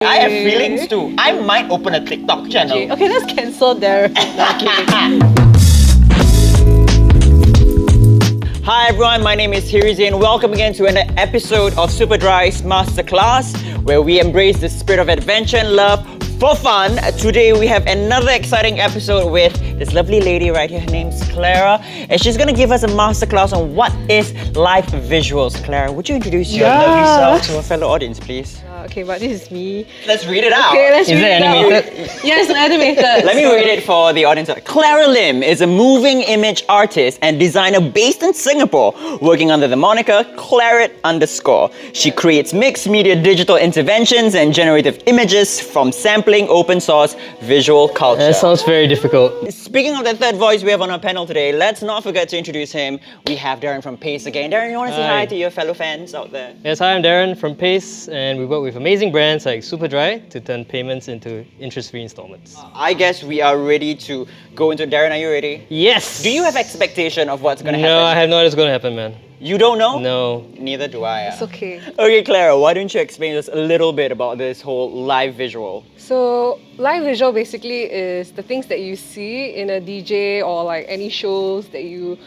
I have feelings too. I might open a TikTok channel. Okay, let's cancel there. Hi everyone, my name is Hirzi and welcome again to another episode of SuperDry's Masterclass, where we embrace the spirit of adventure and love for fun. Today we have another exciting episode with this lovely lady right here. Her name's Clara, and she's gonna give us a masterclass on what is live visuals. Clara, would you introduce your lovely self to our fellow audience, please? Okay, but this is me. Let's read it out. Okay, let's Is read it it out. animated? Yes, animated. Let me read it for the audience. Clara Lim is a moving image artist and designer based in Singapore, working under the moniker Claret_. She creates mixed media digital interventions and generative images from sampling open source visual culture. That sounds very difficult. Speaking of the third voice we have on our panel today, let's not forget to introduce him. We have Darren from Pace again. Darren, you want to say hi Hi. to your fellow fans out there? Yes, hi, I'm Darren from Pace, and we work with amazing brands like SuperDry to turn payments into interest-free installments. I guess we are ready to go into Darren. Are you ready? Yes! Do you have expectation of what's going to No, I happen? have no idea what's going to happen, man. You don't know? No. Neither do I. It's okay. Okay, Clara, why don't you explain us a little bit about this whole live visual? So, live visual basically is the things that you see in a DJ or like any shows that you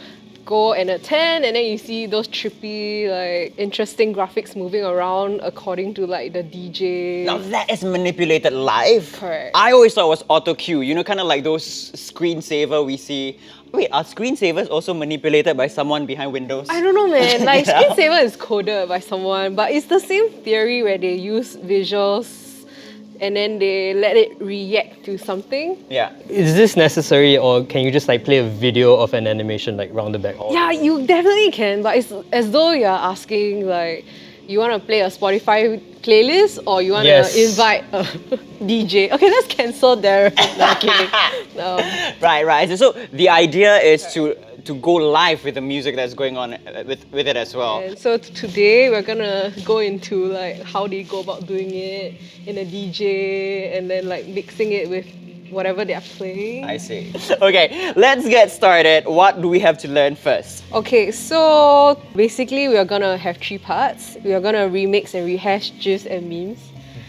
go and attend, and then you see those trippy, like interesting graphics moving around according to like the DJ. Now that is manipulated live. Correct. I always thought it was auto cue. You know, kind of like those screensaver we see. Wait, are screensavers also manipulated by someone behind Windows? I don't know, man. Like Yeah. screensaver is coded by someone, but it's the same theory where they use visuals and then they let it react to something. Yeah. Is this necessary, or can you just like play a video of an animation like round the back? Yeah, you definitely can, but it's as though you're asking like, you want to play a Spotify playlist or you want to Yes. invite a DJ. Okay, let's cancel there. No, kidding. Right. So the idea is to go live with the music that's going on with it as well. And so today we're gonna go into like how they go about doing it in a DJ and then like mixing it with whatever they are playing. I see. Okay, let's get started. What do we have to learn first? Okay, so basically we are gonna have 3 parts. We are gonna remix and rehash GIFs and memes.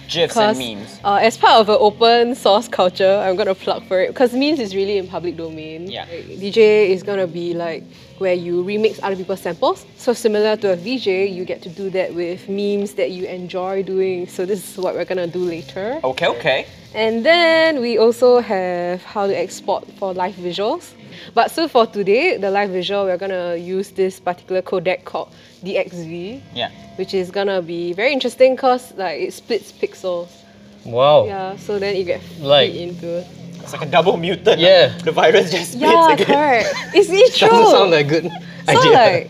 GIFs and memes. As part of an open source culture, I'm gonna plug for it because memes is really in public domain. Yeah. Like, DJ is gonna be like where you remix other people's samples. So similar to a VJ, you get to do that with memes that you enjoy doing. So this is what we're gonna do later. Okay. And then we also have how to export for live visuals. But so for today, the live visual, we're gonna use this particular codec called DXV, Yeah. which is gonna be very interesting because like it splits pixels. Wow. Yeah, so then you get Like- feed into. It's like a double mutant. Yeah. The virus just splits Yeah, again. correct. It's true. Doesn't sound like a good So idea. like,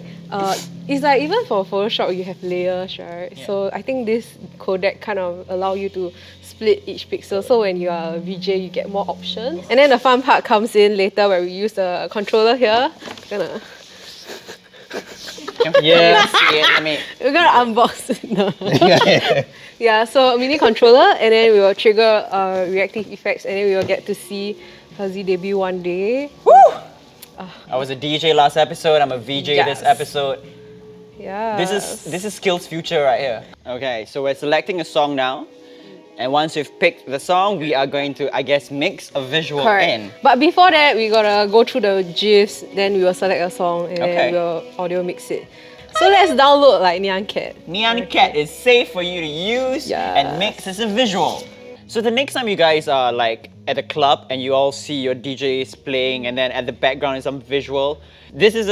it's like even for Photoshop you have layers, right? Yeah. So I think this codec kind of allow you to split each pixel. So when you are a VJ, you get more options. And then the fun part comes in later where we use the controller here. Yeah. See it. We're gonna unbox it. No. Yeah, so a mini controller, and then we will trigger reactive effects, and then we will get to see Hirzi debut one day. I was a DJ last episode. I'm a VJ this Yes. episode. Yeah. This is skills future right here. Okay, so we're selecting a song now, and once we've picked the song, we are going to, I guess, mix a visual correct. in. But before that, we gotta go through the GIFs, then we will select a song, and Okay. then we'll audio mix it. So let's download like Nyan Cat. Neon Cat is safe for you to use Yes. and mix as a visual. So the next time you guys are like at a club and you all see your DJs playing, and then at the background is some visual, this is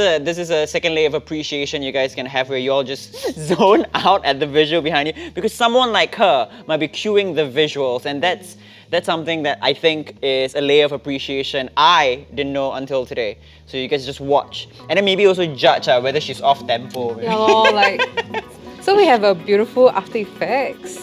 a second layer of appreciation you guys can have where you all just zone out at the visual behind you, because someone like her might be cueing the visuals, and that's something that I think is a layer of appreciation I didn't know until today. So you guys just watch and then maybe also judge whether she's off tempo. Yeah, lor, like. So we have a beautiful After Effects.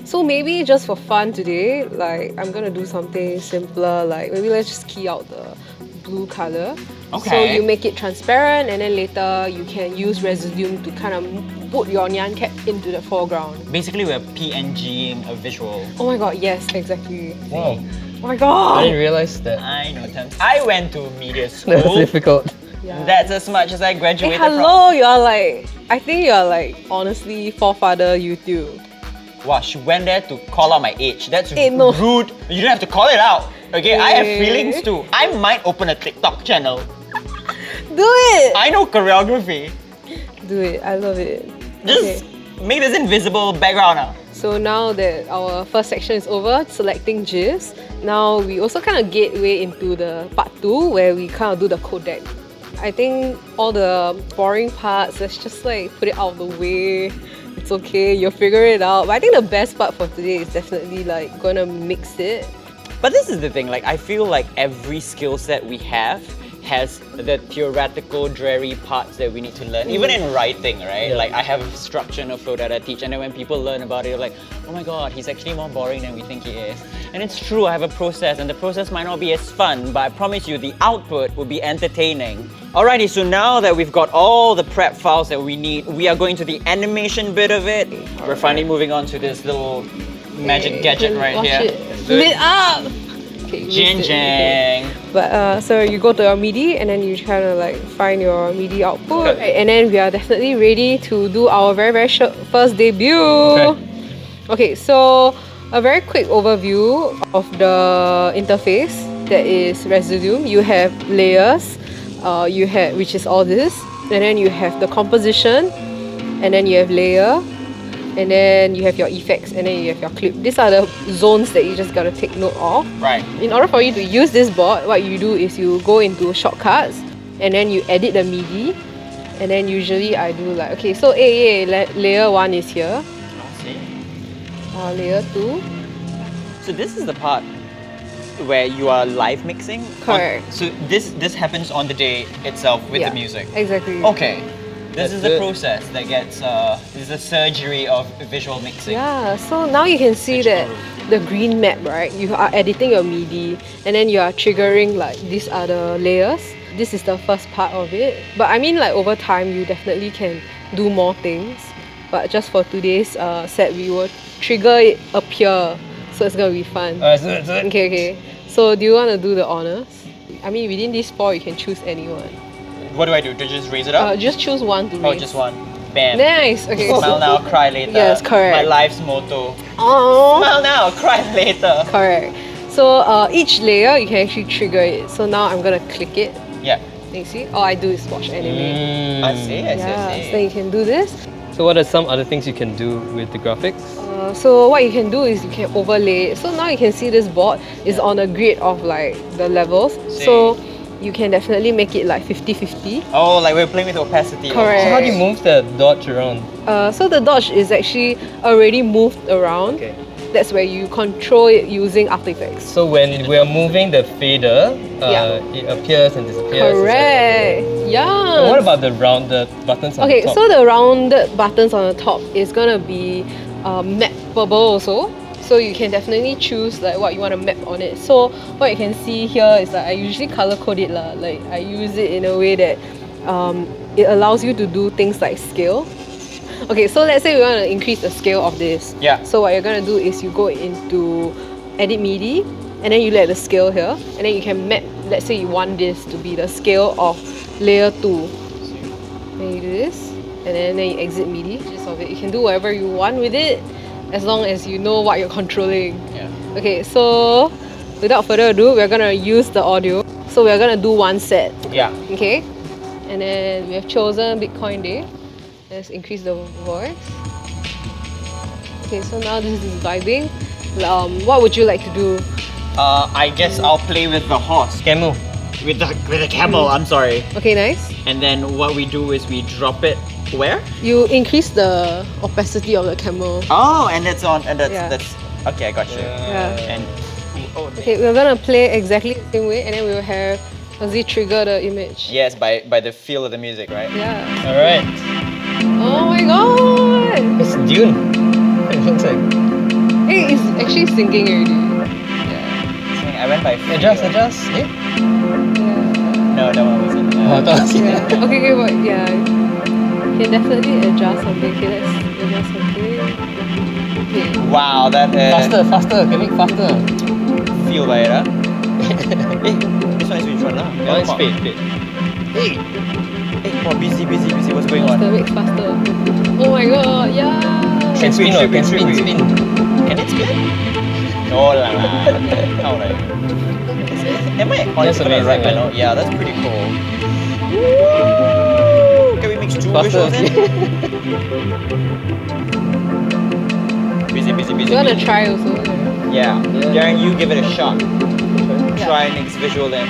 So maybe just for fun today, like I'm gonna do something simpler, like maybe let's just key out the blue color. Okay. So you make it transparent, and then later you can use residue to kind of put your Nyan Cat into the foreground. Basically, we're PNGing a visual. Oh my god, yes, exactly. Wow. Oh my I god! didn't realize that. I know, Thames. I went to media That was school. difficult. Yeah. That's as much as I Hey, graduated hello, you're like, I think you're like honestly forefather YouTube. Wow, she went there to call out my age. That's no. rude. You don't have to call it out. Okay, I have Hey. feelings too. I might open a TikTok channel. Do it! I know choreography. Do it. I love it. Just make this invisible background now. So now that our first section is over, selecting GIFs, now we also kind of gateway into the part 2 where we kind of do the codec. I think all the boring parts, let's just like put it out of the way. It's okay, you'll figure it out. But I think the best part for today is definitely like gonna mix it. But this is the thing, like I feel like every skill set we have has the theoretical, dreary parts that we need to learn. Even in writing, right? Yeah. Like I have a structure and a flow that I teach, and then when people learn about it, you're like, oh my god, he's actually more boring than we think he is. And it's true, I have a process, and the process might not be as fun, but I promise you the output will be entertaining. Alrighty, so now that we've got all the prep files that we need, we are going to the animation bit of it. We're finally moving on to this little magic gadget right Watch here. it. Lit up! Okay, you Jing missed it. Okay. jing. But so you go to your MIDI and then you kind of like find your MIDI output, Okay. and then we are definitely ready to do our very short first debut. Okay, so a very quick overview of the interface that is Residue. You have layers, which is all this, and then you have the composition, and then you have layer, and then you have your effects, and then you have your clip. These are the zones that you just gotta take note of. Right. In order for you to use this board, what you do is you go into shortcuts and then you edit the MIDI, and then usually I do like, okay, so layer 1 is here, I see. layer 2. So this is the part where you are live mixing? Correct. So this happens on the day itself with Yeah, the music? Exactly. Okay. This is That's the good. process that gets, this is the surgery of visual mixing. Yeah, so now you can see that the green map, right? You are editing your MIDI and then you are triggering like these other layers. This is the first part of it. But I mean like over time you definitely can do more things. But just for today's set, we will trigger it appear. So it's gonna be fun. Alright, so that's it. Okay. So do you want to do the honors? I mean within these 4 you can choose anyone. What do I do? To just raise it up? Just choose one to raise. Oh, just one. Bam. Nice. Okay. Smile now, cry later. Yes, correct. My life's motto. Oh. Smile now, cry later. Correct. So each layer you can actually trigger it. So now I'm gonna click it. Yeah. You see? All I do is watch anime. I see, I see, Yeah. I So see. then you can do this. So what are some other things you can do with the graphics? So what you can do is you can overlay it. So now you can see this board is on a grid of like the levels. See. So you can definitely make it like 50-50. Oh, like we're playing with opacity. Correct. So how do you move the dodge around? So the dodge is actually already moved around. Okay. That's where you control it using After Effects. So when we are moving the fader, Yeah. it appears and disappears. Correct. And Yeah. what about the rounded buttons on Okay, the top? so the rounded buttons on the top is gonna be mappable also. So you can definitely choose like what you want to map on it. So what you can see here is that I usually color code it lah. Like I use it in a way that it allows you to do things like scale. Okay, so let's say we want to increase the scale of this. Yeah. So what you're gonna do is you go into edit MIDI and then you let the scale here, and then you can map. Let's say you want this to be the scale of layer 2. Then you do this, and then you exit MIDI. Just of it, you can do whatever you want with it, as long as you know what you're controlling. Yeah. Okay, so without further ado, we're gonna use the audio. So we're gonna do one set. Yeah. Okay, and then we have chosen Bitcoin Day. Let's increase the voice. Okay, so now this is vibing. What would you like to do? I guess I'll play with the horse. Camel. With the camel, I'm sorry. Okay, nice. And then what we do is we drop it where? You increase the opacity of the camel. Oh, and that's on, and Yeah. that's okay. I got you. Yeah. And oh, Okay, we're gonna play exactly the same way, and then we will have Hirzi trigger the image. yes, by the feel of the music, right? Yeah. Alright. Oh my god! It's Dune. It looks like. Hey, it's actually syncing already. I went by feel. Adjust. Eh? Yeah. No, that one wasn't. Oh, I thought Yeah. Okay, but yeah. You can definitely adjust something. Okay, let's adjust something. Okay. Wow, that Faster. Can make faster. feel by it, huh? This one is which one, lah? That one's fade. Hey, wow, busy. What's going on? Faster, make faster. Oh my god, yeah! Can spin or can spin, trippy. spin. Can it spin? Oh la la. Alright. Am I on That's the right amazing, panel? man. Yeah, that's pretty cool. Woo! Can we mix two Faster. visuals in? Busy. You wanna try also? Yeah. Yeah. Darren, you give it a shot. Yeah. Try and mix visual in.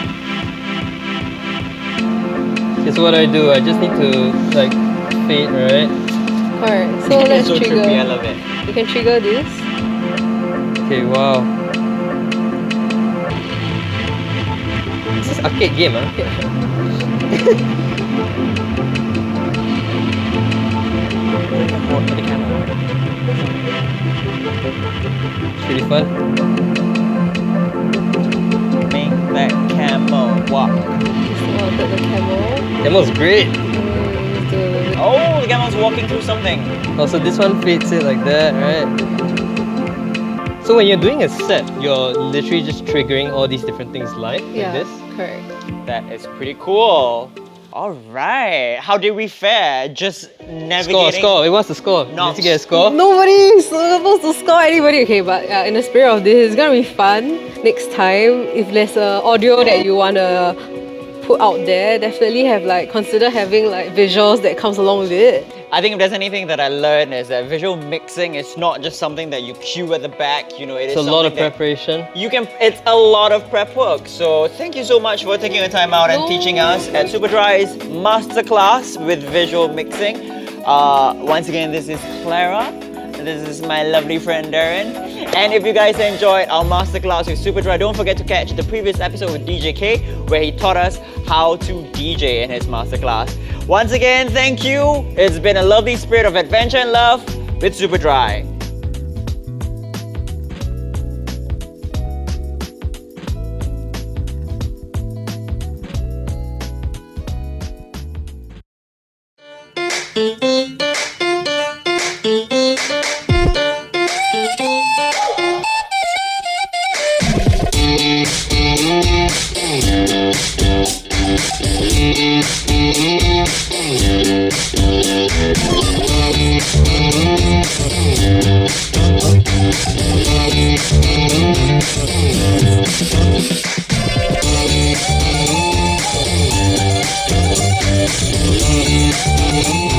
Here's what I do. I just need to like fade, right? Alright, so It's let's so trigger. trippy, I love it. You can trigger this. Okay, wow. This is arcade game, huh? Walk to the camera. It's really fun. Make that camel walk. So the camel. Demo's great. Oh, the camel's walking through something. Also, this one fades it like that, right? So when you're doing a set, you're literally just triggering all these different things live, Yeah, like this. correct. That is pretty cool. All right. How did we fare? Just navigating. Score. Wait, what's the score? No. Did you get a score? Nobody is supposed to score anybody. Okay, but in the spirit of this, it's gonna be fun. Next time, if there's a audio that you wanna put out there, definitely have consider having visuals that comes along with it. I think if there's anything that I learned is that visual mixing is not just something that you cue at the back. You know, it is It's a lot of something that preparation. you can. It's a lot of prep work. So thank you so much for taking your time out and teaching us at SuperDry's Masterclass with visual mixing. Once again, this is Clara. This is my lovely friend Darren. And if you guys enjoyed our masterclass with SuperDry, don't forget to catch the previous episode with DJ K, where he taught us how to DJ in his masterclass. Once again, thank you. It's been a lovely spirit of adventure and love with SuperDry. Thank you.